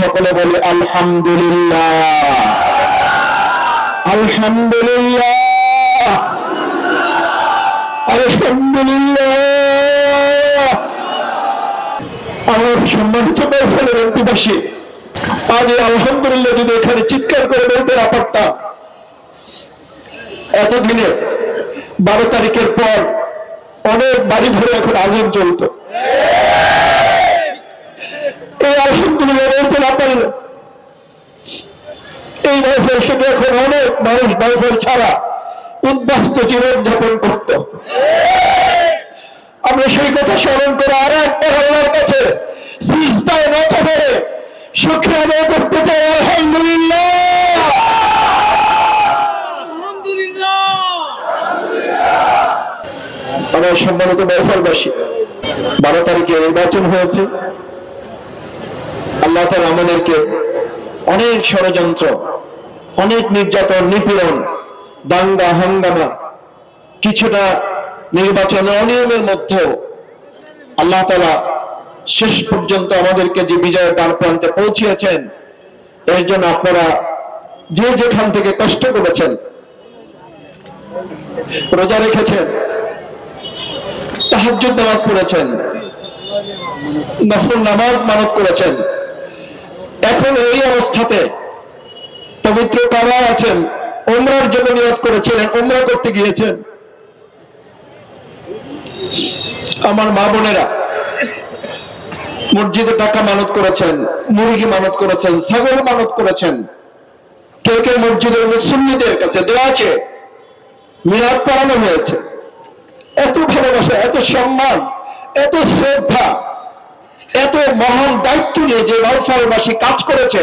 সকলে বলি আলহামদুলিল্লাহ, আলহামদুলিল্লাহ, আলহামদুলিল্লাহ। আমার সম্মানিত বৈফলের অধিবাসী, আজ এই আলহামদুলিল্লাহ যদি এখানে চিৎকার করে বলতে না পারতাম, এতদিনে 12 তারিখের পর অনেক বাড়ি ধরে এখন আগুন চলত। এই আলহামদুলিল্লাহ বলতে না পারলে এই বয়সের সাথে এখন অনেক মানুষ বয়সের ছাড়া উদ্বাস্ত জীবন যাপন করত। আমরা সেই কথা স্মরণ করে আর একবার আল্লাহর কাছে সিজদায় নত হয়ে শুকরিয়া আদায় করতে চাই। আলহামদুলিল্লাহ, আমার সম্মানিত বয়সবাসী, 12 তারিখে নির্বাচন হয়েছে। আল্লাহ তাআলা আমাদেরকে অনেক ষড়যন্ত্র, অনেক নির্যাতন, নিপীড়ন, দাঙ্গা হাঙ্গামা, কিছুটা নির্বাচনের অনিয়মের মধ্যেও আল্লাহ তাআলা শেষ পর্যন্ত আমাদেরকে যে বিজয়ের দ্বার প্রান্তে পৌঁছিয়েছেন, এর জন্য আপনারা যে যেখান থেকে কষ্ট করেছেন, রোজা রেখেছেন, তাহাজ্জুদ নামাজ পড়েছেন, নফল নামাজ মানত করেছেন, এখন এই অবস্থাতে পবিত্র কাবায় আছেন, উমরার জন্য নিয়ত করেছিলেন, উমরা করতে গিয়েছেন। আমার মা বোনেরা মসজিদে টাকা মানত করেছেন, মুরগি মানত করেছেন, ছাগল মানত করেছেন, কেউ কেউ মসজিদের মুসল্লিদের কাছে দেওয়া আছে, মিলাদ পড়ানো হয়েছে। এত ভালোবাসা, এত সম্মান, এত শ্রদ্ধা, এত মহান দায়িত্ব নিয়ে যে বাউফলবাসী কাজ করেছে,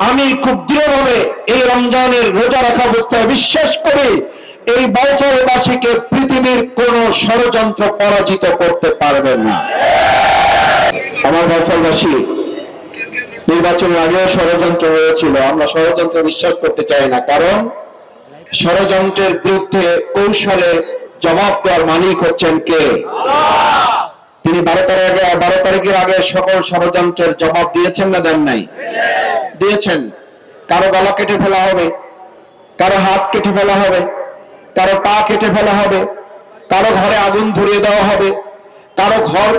আমি খুব দৃঢ়ভাবে এই রমজানের রোজা রাখা অবস্থায় বিশ্বাস করি এই বাউফলবাসীকে পৃথিবীর কোন ষড়যন্ত্র পরাজিত করতে পারবে না। আমার বাউফলবাসী, নির্বাচনের আগেও ষড়যন্ত্র হয়েছিল, আমরা ষড়যন্ত্র বিশ্বাস করতে চাই না, কারণ ষড়যন্ত্রের বিরুদ্ধে কৌশলে জবাব দেওয়ার মালিক হচ্ছেন কে? তিনি 12 তারিখের আগে সকল ষড়যন্ত্রের জবাব দিয়েছেন না দেন নাই? দিয়েছেন। কারো গলা কেটে ফেলা হবে, কারো হাত কেটে ফেলা হবে, কারো পা কেটে ফেলা হবে, কারো ঘরে আগুন ধরিয়ে দেওয়া হবে, কারো ঘর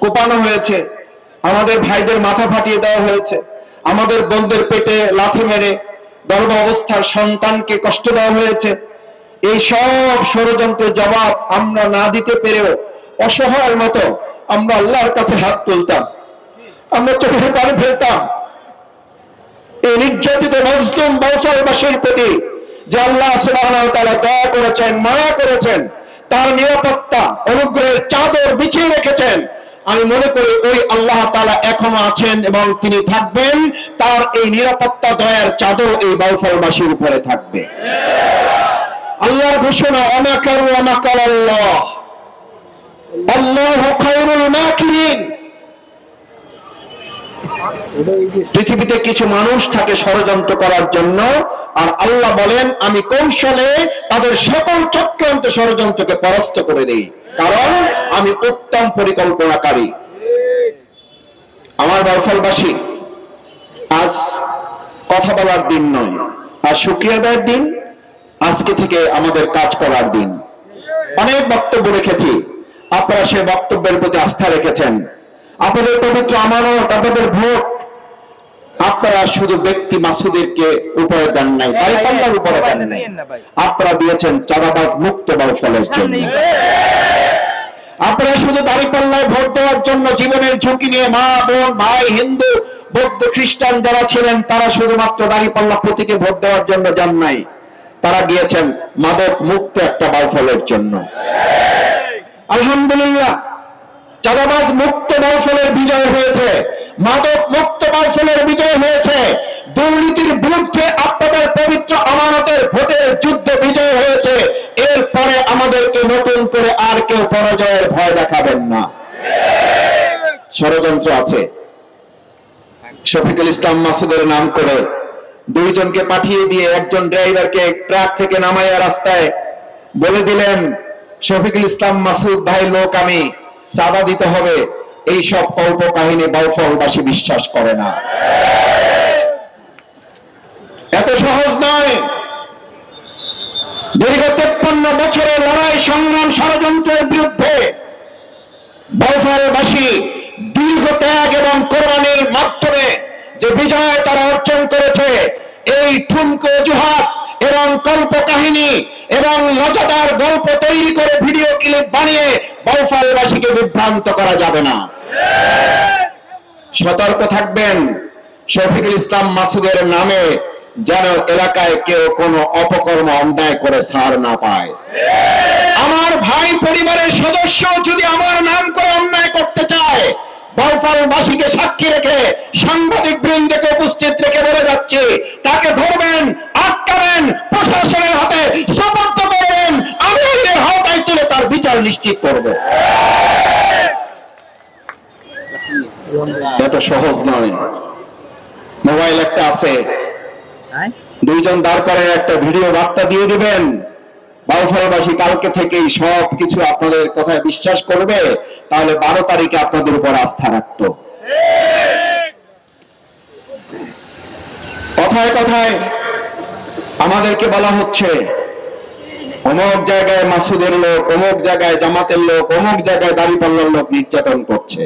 কোপানো হয়েছে, আমাদের ভাইদের মাথা ফাটিয়ে দেওয়া হয়েছে, আমাদের বোনদের পেটে লাথি মেরে গর্ভ অবস্থার সন্তানকে কষ্ট দেওয়া হয়েছে। এই সব ষড়যন্ত্রের জবাব আমরা না দিতে পেরেও অসহায়ের মতো আমরা আল্লাহর কাছে হাত তুলতাম, আমরা চোখে পানি ফেলতাম এই নির্যাতিত মজলুম বাউফলবাসীর প্রতি যে আল্লাহ সুবহানাহু ওয়া তাআলা দয়া করেছেন, মায়া করেছেন, তার নিরাপত্তা অনুগ্রহের চাদর বিছিয়ে রেখেছেন। আমি মনে করি ওই আল্লাহ তাআলা এখনো আছেন এবং তিনি থাকবেন, তার এই নিরাপত্তা দয়ার চাদর এই বাউফলবাসীর উপরে থাকবে। আল্লাহর ঘোষণা, আমাকারু আমাকারাল্লাহ, আল্লাহু খায়রুল মাকিরিন। পৃথিবীতে কিছু মানুষ থাকে ষড়যন্ত্র করার জন্য, আর আল্লাহ বলেন আমি কৌশলে তাদের সকল চক্রান্ত ষড়যন্ত্রকে পরাস্ত করে দেই, কারণ আমি উত্তম পরিকল্পনাকারী। আমার বাউফলবাসী, আজ কথা বলার দিন নয়, আর শুকরিয়া আদায়ের দিন। আজকে থেকে আমাদের কাজ করার দিন। অনেক বক্তব্য রেখেছি, আপনারা সে বক্তব্যের প্রতি আস্থা রেখেছেন। আপনাদের পবিত্র আমানত, আপনাদের ভোট আপনারা শুধু ব্যক্তি মাসুদেরকে উপরে দেন নাই, দাঁড়িপাল্লার উপরে দেন নাই, আপনারা দিয়েছেন চাঁদাবাজ মুক্ত বাউফলের জন্য। আপনারা শুধু দাঁড়িপাল্লায় ভোট দেওয়ার জন্য জীবনের ঝুঁকি নিয়ে মা বোন ভাই হিন্দু বৌদ্ধ খ্রিস্টান যারা ছিলেন তারা শুধুমাত্র দাঁড়িপাল্লা প্রতীকে ভোট দেওয়ার জন্য যান নাই, তারা গিয়েছেন মাদক মুক্ত একটা বাউফলের জন্য। আলহামদুলিল্লাহ, চাঁদাবাজ মুক্ত বাউফলের বিজয় হয়েছে, মাদক মুক্ত বাউফলের বিজয় হয়েছে, দুর্নীতির বিরুদ্ধে আপনাদের পবিত্র আমানতের ভোটের যুদ্ধ বিজয় হয়েছে। এরপরে আমাদেরকে নতুন করে আর কেউ পরাজয়ের ভয় দেখাবেন না। ষড়যন্ত্র আছে। শফিকুল ইসলাম মাসুদের নাম করে 2 জনকে পাঠিয়ে দিয়ে একজন ড্রাইভারকে ট্রাক থেকে নামাইয়া রাস্তায় বলে দিলেন, শফিকুল ইসলাম মাসুদ ভাই লোক আমি, চাঁদা দিতে হবে, এই সব কল্প কাহিনী বাউফলবাসী বিশ্বাস করে না। এত সহজ নয়। দীর্ঘ 53 বছরের লড়াই সংগ্রাম ষড়যন্ত্রের বিরুদ্ধে বাউফলবাসী দীর্ঘ ত্যাগ এবং কোরবানির মাধ্যমে যে বিজয় তারা অর্জন করেছে, এই ঠুনকো অজুহাত এবং কল্প কাহিনী এবং মজাদার গল্প তৈরি করে ভিডিও ক্লিপ বানিয়ে বাউফলবাসীকে বিভ্রান্ত করা যাবে না। সতর্ক থাকবেন, শফিকুল ইসলাম মাসুদের নামে যেন এলাকায় কেউ কোনো অপকর্ম অন্যায় করে ছাড় না পায়। আমার ভাই পরিবারের সদস্য যদি আমার নাম করে অন্যায় করতে চায়, বাউফলবাসীকে সাক্ষী রেখে সাংবাদিক বৃন্দকে উপস্থিত রেখে বলে যাচ্ছে, তাকে ধরবেন, আটকাবেন, প্রশাসনের হাতে সোপর্দ করবেন, আমি আইনের আওতায় তুলে তার বিচার নিশ্চিত করব। এটা সহজ নয়। মোবাইল একটা আছে, দুইজন দাঁড় করে একটা ভিডিও বার্তা দিয়ে দিবেন, বাউফলবাসী কালকে থেকেই সবকিছু আপনাদের কথায় বিশ্বাস করবে, তাহলে 12 তারিখে আপনাদের উপর আস্থা রাখত। কথায় কথায় আমাদেরকে বলা হচ্ছে অমুক জায়গায় মাসুদের লোক, অমুক জায়গায় জামাতের লোক, অমুক জায়গায় দাঁড়িপাল্লার লোক নির্যাতন করছে।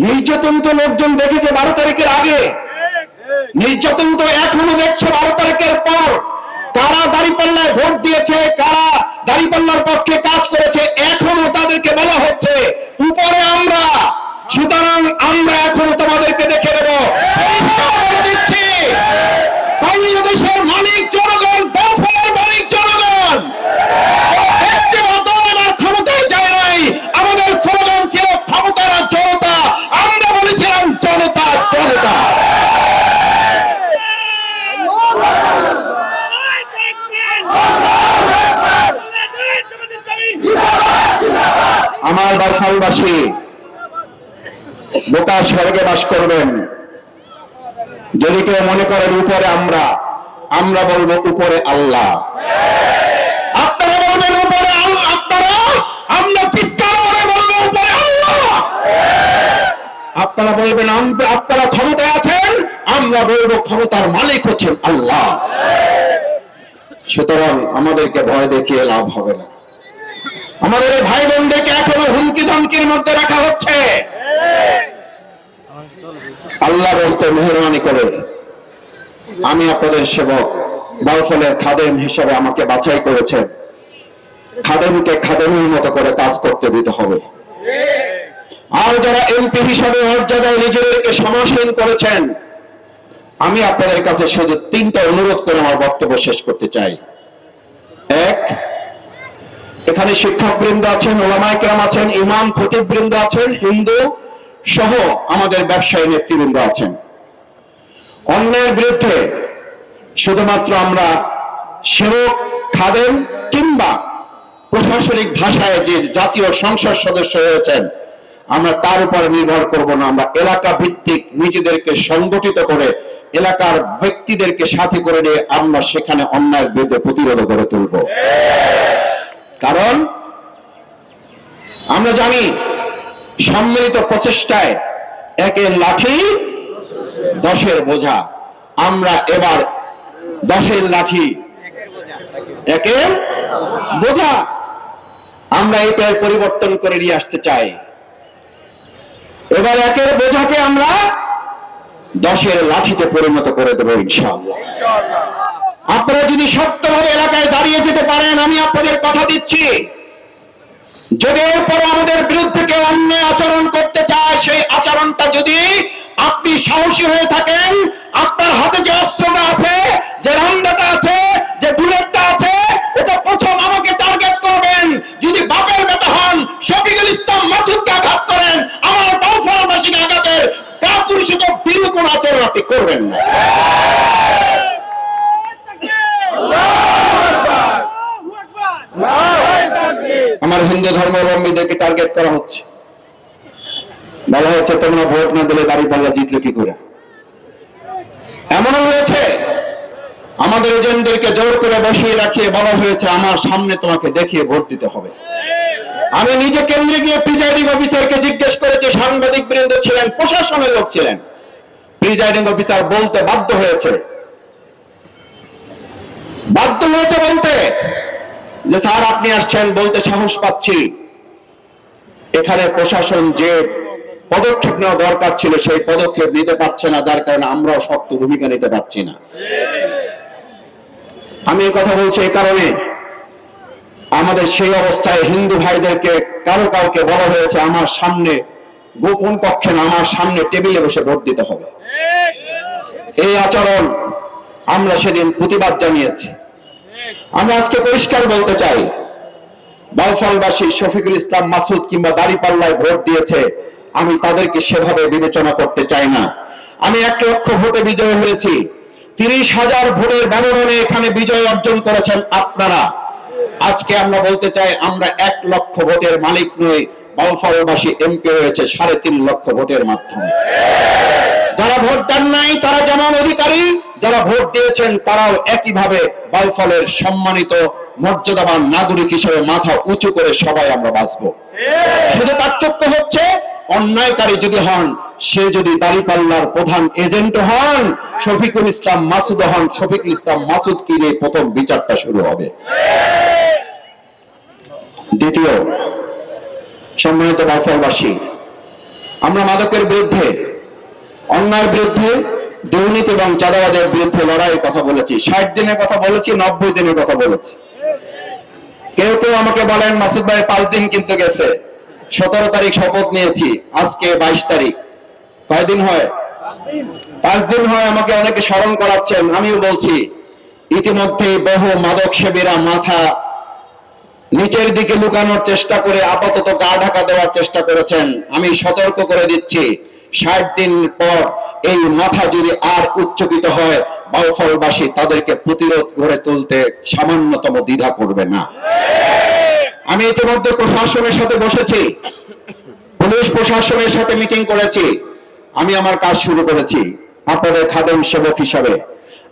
নির্যাতন তো লোকজন দেখেছে 12 তারিখের আগে, নির্যাতন তো এখনো দেখছে 12 তারিখের পর। কারা দাঁড়িপাল্লায় ভোট দিয়েছে, কারা দাঁড়িপাল্লার পক্ষে কাজ করেছে, এখনো তাদেরকে বলা হচ্ছে উপরে আমরা, সুতরাং আমরা এখনো তোমাদেরকে দেখে দেব। দিচ্ছি, বাংলাদেশের মালিক জনগণ, বাউফলের মালিক জনগণ। ব্যক্তিগত এবার ক্ষমতায় যায় নাই, আমাদের স্লোগান ছিল ক্ষমতার জনতা, আমরা বলেছিলাম জনতা জনতা। আমার বাউফলবাসী বোকা স্বর্গে বাস করবেন। যদি কেউ মনে করেন উপরে আমরা, আমরা বলবো উপরে আল্লাহ। আপনারা বলবেন উপরে আল্লাহ, আপনারা, আমরা চিৎকার করে বলবো উপরে আল্লাহ। আপনারা বলবেন আপনারা ক্ষমতায় আছেন, আমরা বলবো ক্ষমতার মালিক হচ্ছেন আল্লাহ। সুতরাং আমাদেরকে ভয় দেখিয়ে লাভ হবে না। আমাদের ভাই বোনদেরকে এখনো হুমকি ধমকির মধ্যে রাখা হচ্ছে। আল্লাহর রাস্তে মেহেরবানি করে আমি আপনাদের সেবক, বাউফলের খাদেম হিসেবে আমাকে বাছাই করেছেন। খাদেমকে খাদেমের মতো করে কাজ করতে দিতে হবে। আর যারা এমপি হিসাবে মর্যাদায় নিজেদেরকে সমাসীন করেছেন, আমি আপনাদের কাছে শুধু 3টা অনুরোধ করে আমার বক্তব্য শেষ করতে চাই। এক, এখানে শিক্ষক বৃন্দ আছেন, ওলামায়ে কেরাম আছেন, ইমাম খতিব বৃন্দ আছেন, হিন্দু সহ আমাদের ব্যবসায়ী নেতৃবৃন্দ আছেন। অন্যায়ের বিরুদ্ধে শুধুমাত্র আমরা সেবক, খাদেম কিংবা প্রশাসনিক ভাষায় যে জাতীয় সংসদ সদস্য হয়েছেন, আমরা তার উপর নির্ভর করব না। আমরা এলাকা ভিত্তিক নিজেদেরকে সংগঠিত করে এলাকার ব্যক্তিদেরকে সাথে করে নিয়ে আমরা সেখানে অন্যায়ের বিরুদ্ধে প্রতিরোধ করে তুলব। কারণ আমরা জানি সম্মিলিত প্রচেষ্টায় একের লাঠি 10-এর বোঝা। আমরা এবার 10-এর লাঠি একের বোঝা, আমরা এটার পরিবর্তন করে নিয়ে আসতে চাই। এবার একের বোঝাকে আমরা 10-এর লাঠিতে পরিণত করে দেবো ইনশাআল্লাহ। আপনারা যদি সত্যভাবে এলাকায় দাঁড়িয়ে যেতে পারেন, আমি আপনাদের কথা দিচ্ছি, যদি এরপর আমাদের বিরুদ্ধে কেউ অন্যায় আচরণ করতে চায়, সেই আচরণটা যদি আপনি সাহসী হয়ে থাকেন, আপনার হাতে যে অস্ত্রটা আছে, যে রামদাটা আছে, যে বুলেটটা আছে, এটা প্রথম আমাকে টার্গেট করবেন। যদি বাপের বেটা হন, শফিকুল ইসলাম মাসুদকে আঘাত করেন, আমার বাউফলবাসীকে আঘাতের কাপুরুষিত বিরূপ কোন আচরণ আপনি করবেন না। আমার হিন্দু ধর্মাবলম্বীদেরকে টার্গেট করা হচ্ছে, বলা হচ্ছে তোমরা ভোট না দিলে দাঁড়িপাল্লা জিতলে কি করে। এমনও হয়েছে আমাদের এজেন্টদেরকে জোর করে বসিয়ে রাখিয়ে বলা হয়েছে আমার সামনে তোমাকে দেখিয়ে ভোট দিতে হবে। আমি নিজে কেন্দ্রে গিয়ে প্রিজাইডিং অফিসারকে জিজ্ঞেস করেছি, সাংবাদিক বৃন্দ ছিলেন, প্রশাসনের লোক ছিলেন, প্রিজাইডিং অফিসার বলতে বাধ্য হয়েছে বলতে যে স্যার আপনি আসছেন, বলতে সাহস পাচ্ছি এখানে প্রশাসন যে পদক্ষেপ নেওয়া দরকার ছিল সেই পদক্ষেপ নিতে পারছে না, যার কারণে আমরাও শক্ত ভূমিকা নিতে পারছি না। আমি এই কথা বলছি এই কারণে, আমাদের সেই অবস্থায় হিন্দু ভাইদেরকে কাউকে বলা হয়েছে আমার সামনে গোপন কক্ষে না, আমার সামনে টেবিলে বসে ভোট দিতে হবে। এই আচরণ আমরা সেদিন প্রতিবাদ জানিয়েছি। আমি আজকে পরিষ্কার বলতে চাই, বাউফলবাসী শফিকুল ইসলাম মাসুদ কিংবা দাঁড়িপাল্লায় ভোট দিয়েছে, আমি তাদেরকে সেভাবে বিবেচনা করতে চাই না। আমি 1 লক্ষ ভোটে বিজয় হয়েছি, 30,000 ভোটের ব্যবধানে এখানে বিজয় অর্জন করেছেন আপনারা। আজকে আমরা বলতে চাই, আমরা 1 লক্ষ ভোটের মালিক নই, বাউফলবাসী এমপি হয়েছে 3.5 লক্ষ ভোটের মাধ্যমে। যারা ভোট দেন নাই তারা যেমন অধিকারী, যারা ভোট দিয়েছেন তারাও একইভাবে বাউফলের সম্মানিত মর্যাদাবান নাগরিক হিসেবে মাথা উঁচু করে সবাই আমরা বাঁচবো। শুধু পার্থক্য হচ্ছে, অন্যায়কারী যদি হন, সে যদি দাঁড়িপাল্লার প্রধান এজেন্ট হন, শফিকুল ইসলাম মাসুদ হন, শফিকুল ইসলাম মাসুদকে নিয়ে প্রথম বিচারটা শুরু হবে। দ্বিতীয়, সম্মানিত বাউফলবাসী, আমরা মাদকের বিরুদ্ধে, অন্যায়ের বিরুদ্ধে, দুর্নীতি এবং চাঁদাবাজের বিরুদ্ধে লড়াইয়ের কথা বলেছি। 60 দিনের কথা বলেছি, 90 দিনের কথা বলেছি। কেউ কেউ আমাকে বলেন মাসুদ ভাই 5 দিন কিন্তু গেছে, 17 তারিখ শপথ নিয়েছি, আজকে 22 তারিখ, কয়দিন হয়? 5 দিন হয়। আমাকে অনেকে স্মরণ করাচ্ছেন, আমিও বলছি ইতিমধ্যে বহু মাদক সেবীরা মাথা নিচের দিকে লুকানোর চেষ্টা করে আপাতত গা ঢাকা দেওয়ার চেষ্টা করেছেন। আমি সতর্ক করে দিচ্ছি, 60 দিন পর এই মাথা যদি আর উচ্চকিত হয়, বাউফলবাসী তাদেরকে প্রতিরোধ গড়ে তুলতে সামান্যতম দ্বিধা করবে না। আমি ইতিমধ্যে প্রশাসনের সাথে বসেছি, পুলিশ প্রশাসনের সাথে মিটিং করেছি। আমি আমার কাজ শুরু করেছি আপনাদের খাদেম সেবক হিসাবে।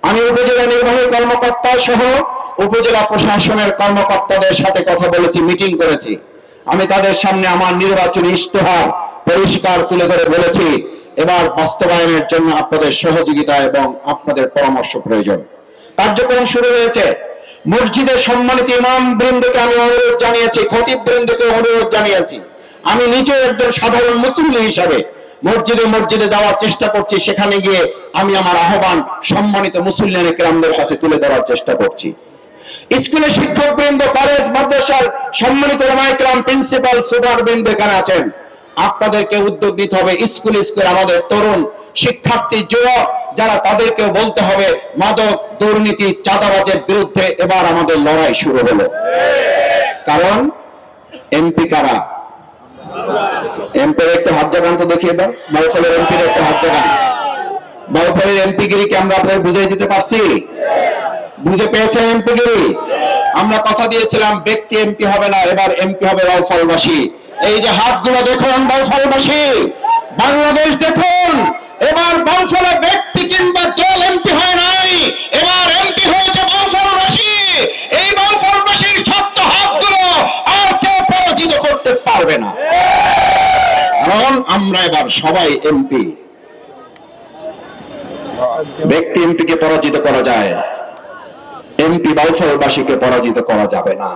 আমি উপজেলা নির্বাহী কর্মকর্তা সহ উপজেলা প্রশাসনের কর্মকর্তাদের সাথে কথা বলেছি, মিটিং করেছি। আমি তাদের সামনে আমার নির্বাচনী ইশতেহার পরিষ্কার তুলে ধরে বলেছি, এবার বাস্তবায়নের জন্য আপনাদের সহযোগিতা এবং আপনাদের পরামর্শ প্রয়োজন। কার্যক্রম শুরু হয়েছে। মসজিদের সম্মানিত ইমাম বৃন্দকে আমি অনুরোধ জানিয়েছি, খতিব বৃন্দকে অনুরোধ জানিয়েছি। আমি নিজেও একজন সাধারণ মুসলিম হিসাবে মসজিদে মসজিদে যাওয়ার চেষ্টা করছি, সেখানে গিয়ে আমি আমার আহ্বান সম্মানিত মুসলিম কেরামদের কাছে তুলে ধরার চেষ্টা করছি। স্কুলের শিক্ষক বৃন্দ, কলেজ মাদ্রাসার সম্মানিত ওলামায়ে কেরাম, প্রিন্সিপাল, সুপার বৃন্দ এখানে আছেন, আপনাদেরকে উদ্যোগ নিতে হবে। স্কুলে আমাদের তরুণ শিক্ষার্থী যুবক যারা, তাদেরকে বলতে হবে মাদক, দুর্নীতি, চাঁদাবাজের বিরুদ্ধে এবার আমাদের লড়াই শুরু হলো। কারণ এমপি কারা? এমপির একটা হাত জাগান তো দেখি, এবার বাউফলের এমপির একটা হাত জাগান। বাউফলের এমপিগিরিকে আমরা আপনাদের বুঝাই দিতে পারছি? বুঝে পেয়েছেন এমপিগিরি? আমরা কথা দিয়েছিলাম ব্যক্তি এমপি হবে না, এবার এমপি হবে বাউফলবাসী। এই যে হাতগুলো দেখুন বাউফলবাসী, বাংলাদেশ দেখুন, এবার বাউফলে ব্যক্তি কিংবা দল এমপি হয় নাই, এবার এমপি হয়েছে বাউফলবাসী। এই বাউফলবাসীর শক্ত হাতগুলো আর কেউ পরাজিত করতে পারবে না, কারণ আমরা এবার সবাই এমপি। ব্যক্তি এমপিকে পরাজিত করা যায়, এমপি বাউফলবাসীকে পরাজিত করা যাবে না।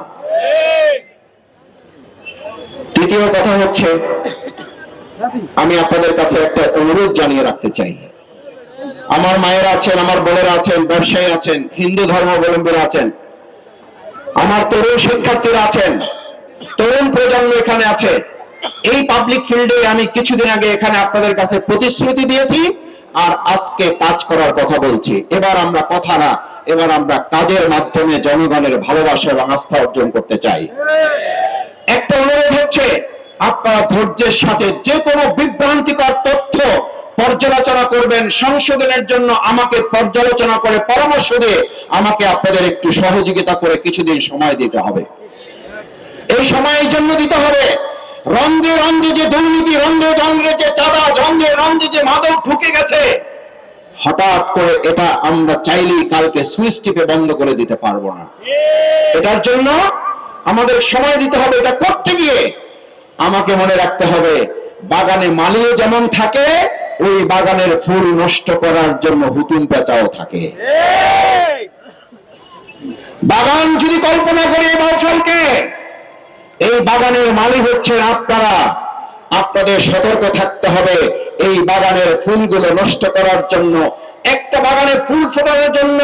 তৃতীয় কথা হচ্ছে, আমি আপনাদের কাছে একটা অনুরোধ জানিয়ে রাখতে চাই। আমার মায়েরা আছেন, আমার বোনেরা আছেন, ব্যবসায়ী আছেন, হিন্দু ধর্মাবলম্বীরা আছেন, আমার তরুণ শিক্ষার্থীরা আছেন, তরুণ প্রজন্ম এখানে আছে। এই পাবলিক ফিল্ডে আমি কিছুদিন আগে এখানে আপনাদের কাছে প্রতিশ্রুতি দিয়েছি, আর আজকে কাজ করার কথা বলছি। এবার আমরা কথা না, এবার আমরা কাজের মাধ্যমে জনগণের ভালোবাসা এবং আস্থা অর্জন করতে চাই। একটা অনুরোধ হচ্ছে, আপনারা ধৈর্যের সাথে যে কোনো বিভ্রান্তিকর তথ্য পর্যালোচনা করবেন, সংশোধনের জন্য আমাকে পর্যালোচনা করে পরামর্শ দিয়ে আমাকে আপনাদের একটু সহযোগিতা করে কিছুদিন সময় দিতে হবে। এই সময় এই জন্য দিতে হবে, রন্ধে রন্ধে যে দুর্নীতি, রন্ধে রন্ধে যে চাঁদা, রন্ধে রন্ধে যে মাদক ঢুকে গেছে, হঠাৎ করে এটা আমরা চাইলেই কালকে সুইচ টিপে বন্ধ করে দিতে পারবো না। এটার জন্য আমাদের সময় দিতে হবে। এটা করতে গিয়ে আমাকে মনে রাখতে হবে, বাগানে মালিও যেমন থাকে, ওই বাগানের ফুল নষ্ট করার জন্য হুতুম পেঁচাও থাকে। বাগান যদি কল্পনা করি এই মহফিলকে, এই বাগানের মালিক হচ্ছেন আপনারা। আপনাদের সতর্ক থাকতে হবে, এই বাগানের ফুলগুলো নষ্ট করার জন্য, একটা বাগানে ফুল ফোটানোর জন্য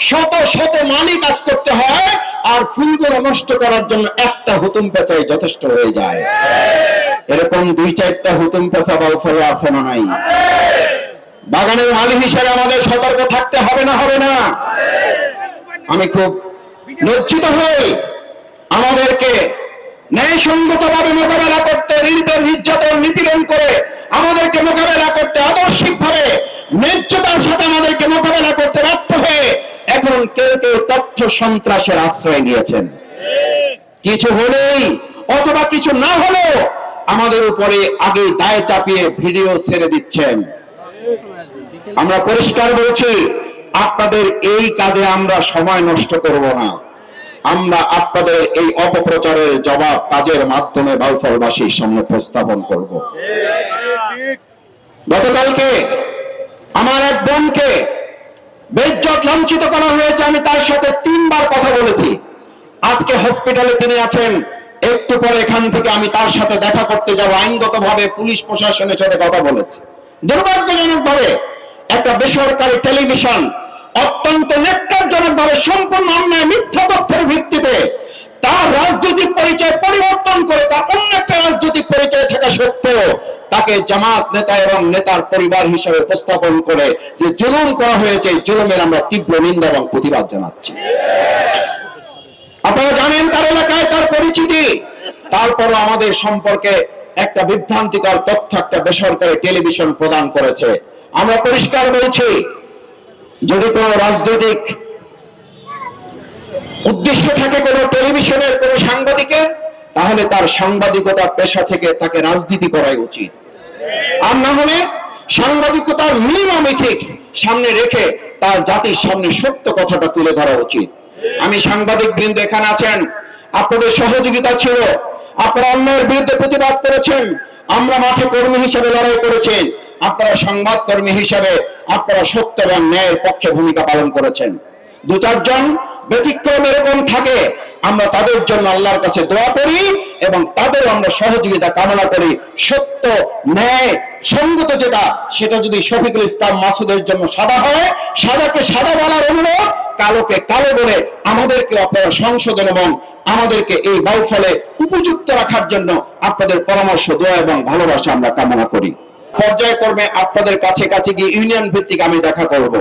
শত শত মালি কাজ করতে হয়, আর ফুলগুলো নষ্ট করার জন্য একটা হুতুম পেঁচাই যথেষ্ট হয়ে যায়। এরকম 2-4টা হুতুম পেঁচা বাউফলে আছে না নাই? বাগানের মালিক হিসেবে আমাদের সতর্ক থাকতে হবে না? হবে না? আমি খুব লজ্জিত হই, আমাদেরকে ন্যায়সঙ্গত ভাবে মোকাবেলা করতে, নির্যাতন নিপীড়ন করে আমাদেরকে মোকাবেলা করতে, আদর্শিক ভাবে ন্যায্যতার সাথে আমাদেরকে মোকাবেলা করতে ব্যর্থ হয়ে এখন কেউ কেউ তথ্য সন্ত্রাসের আশ্রয় নিয়েছেন। কিছু হলেই অথবা কিছু না হলেও আমাদের উপরে আগে দায় চাপিয়ে ভিডিও ছেড়ে দিচ্ছেন। আমরা পরিষ্কার বলছি, আপনাদের এই কাজে আমরা সময় নষ্ট করব না। আমরা আপনাদের এই অপপ্রচারের জবাব কাজের মাধ্যমে বাউফলবাসীর সামনে উপস্থাপন করব। গতকালকে আমার এক বোনকে বেইজ্জত লাঞ্ছিত করা হয়েছে, আমি তার সাথে 3 বার কথা বলেছি। আজকে হসপিটালে তিনি আছেন, একটু পরে এখান থেকে আমি তার সাথে দেখা করতে যাব। আইনগতভাবে পুলিশ প্রশাসনের সাথে কথা বলেছি। দুর্ভাগ্যজনক ভাবে একটা বেসরকারি টেলিভিশন অত্যন্ত ন্যাক্কারজনক ভাবে সম্পূর্ণ অন্যায় মিথ্যা তথ্যের ভিত্তিতে তার রাজনৈতিক পরিচয় পরিবর্তন করে তার অন্য একটা রাজনৈতিক পরিচয় থাকা সত্ত্বেও তাকে জামাত নেতা এবং নেতার পরিবার হিসেবে উপস্থাপন করে যে জুলুম করা হয়েছে, এই জুলুমের আমরা তীব্র নিন্দা এবং প্রতিবাদ জানাচ্ছি। আপনারা জানেন তার এলাকায় তার পরিচিতি, তারপরও আমাদের সম্পর্কে একটা বিভ্রান্তিকর তথ্য একটা বেসরকারি টেলিভিশন প্রদান করেছে। আমরা পরিষ্কার বলছি, যদি কোনো রাজনৈতিক উদ্দেশ্য থাকে কোনো টেলিভিশনের কোনো সাংবাদিকের, তাহলে তার সাংবাদিকতা পেশা থেকে তাকে রাজনীতি করাই উচিত। আর না হলে সাংবাদিকতার মিনিমাম এথিক্স সামনে রেখে তার জাতির সামনে সত্য কথাটা তুলে ধরা উচিত। আমি সাংবাদিক বৃন্দ এখানে আছেন, আপনাদের সহযোগিতা ছিল, আপনারা অন্যায়ের বিরুদ্ধে প্রতিবাদ করেছেন, আমরা মাঠে কর্মী হিসেবে লড়াই করেছি, আপনারা সংবাদ কর্মী হিসেবে আপনারা সত্য এবং ন্যায়ের পক্ষে ভূমিকা পালন করেছেন। 2-4 জন ব্যতিক্রম এরকম থাকে, আমরা তাদের জন্য আল্লাহর কাছে দোয়া করি এবং তাদের আমরা সহযোগিতা কামনা করি। সত্য ন্যায় সঙ্গত যেটা, সেটা যদি শফিকুল ইসলাম মাসুদের জন্য সাদা হয়, সাদাকে সাদা বলার অনুরোধ, কালোকে কালো বলে আমাদেরকে আপনারা সংশোধন এবং আমাদেরকে এই বাউফলে উপযুক্ত রাখার জন্য আপনাদের পরামর্শ, দোয়া এবং ভালোবাসা আমরা কামনা করি। পর্যায়ক্রমে আপনাদের কাছে কাছে গিয়ে ইউনিয়ন ভিত্তিক আমি দেখা করব,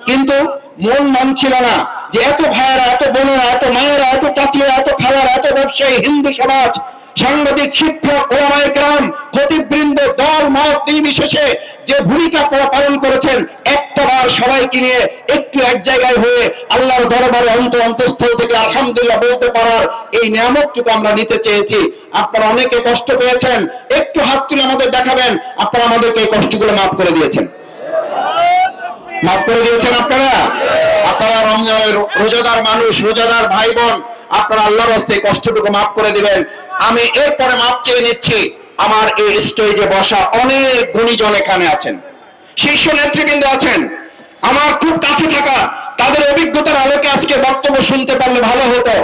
কিন্তু মন মানছিল না যে এত ভাইয়েরা, এত বোনেরা, এত মায়েরা, এত চাচিরা, এত খালারা, এত ব্যবসায়ী, হিন্দু সমাজ, সাংবাদিক, শিক্ষক, ওলামায়ে কেরাম, খতিববৃন্দ, দল মত নির্বিশেষে যে ভূমিকা আপনারা পালন করেছেন, একটাবার সবাইকে নিয়ে একটু এক জায়গায় হয়ে আল্লাহর দরবারে অন্তঃস্থল থেকে আলহামদুলিল্লাহ বলতে পারার এই নিয়ামতটুকু আমরা নিতে চেয়েছি। আপনারা অনেকে কষ্ট পেয়েছেন, একটু হাত তুলে আমাদের দেখাবেন আপনারা আমাদেরকে এই কষ্টগুলো মাফ করে দিয়েছেন। মাফ করে দিয়েছেন আপনারা। আপনারা রমজানের রোজাদার মানুষ, রোজাদার ভাই বোন, আপনারা আল্লাহর রাস্তায় কষ্টটুকু মাফ করে দিবেন। আমি এরপরে মাফ চেয়ে নিচ্ছি। আমার এই স্টেজে বসা অনেক গুণীজন এখানে আছেন, শীর্ষ নেতৃবৃন্দ আছেন, আমার খুব কাছে থাকা, তাদের অভিজ্ঞতার আলোকে আজকে বক্তব্য শুনতে পারলে ভালো হতো।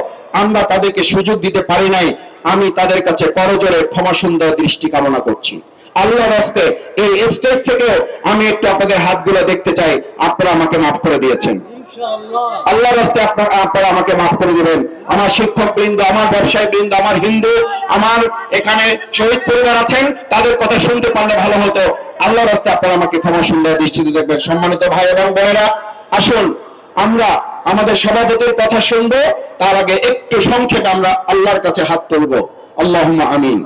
আমরা তাদেরকে সুযোগ দিতে পারি নাই। আমি তাদের কাছে করজোরে ক্ষমা সুন্দর দৃষ্টি কামনা করছি। আল্লাহর রাস্তে এই স্টেজ থেকেও আমি একটু আপনাদের হাতগুলো দেখতে চাই। আপনারা আমাকে মাফ করে দিয়েছেন, আল্লাহর রাস্তে আপনারা আমাকে মাফ করে দিবেন। আমার শিক্ষক বৃন্দ, আমার ব্যবসায়ী বৃন্দ, আমার হিন্দু, আমার এখানে শহীদ পরিবার আছেন, তাদের কথা শুনতে পারলে ভালো হতো। আল্লাহর রাস্তে আপনারা আমাকে ক্ষমা সুন্দর দৃষ্টিতে দেখবেন। সম্মানিত ভাই এবং বোনেরা, আসুন আমরা আমাদের সভাপতির কথা শুনবো, তার আগে একটু সংক্ষেপে আমরা আল্লাহর কাছে হাত তুলবো। আল্লাহুম্মা আমিন।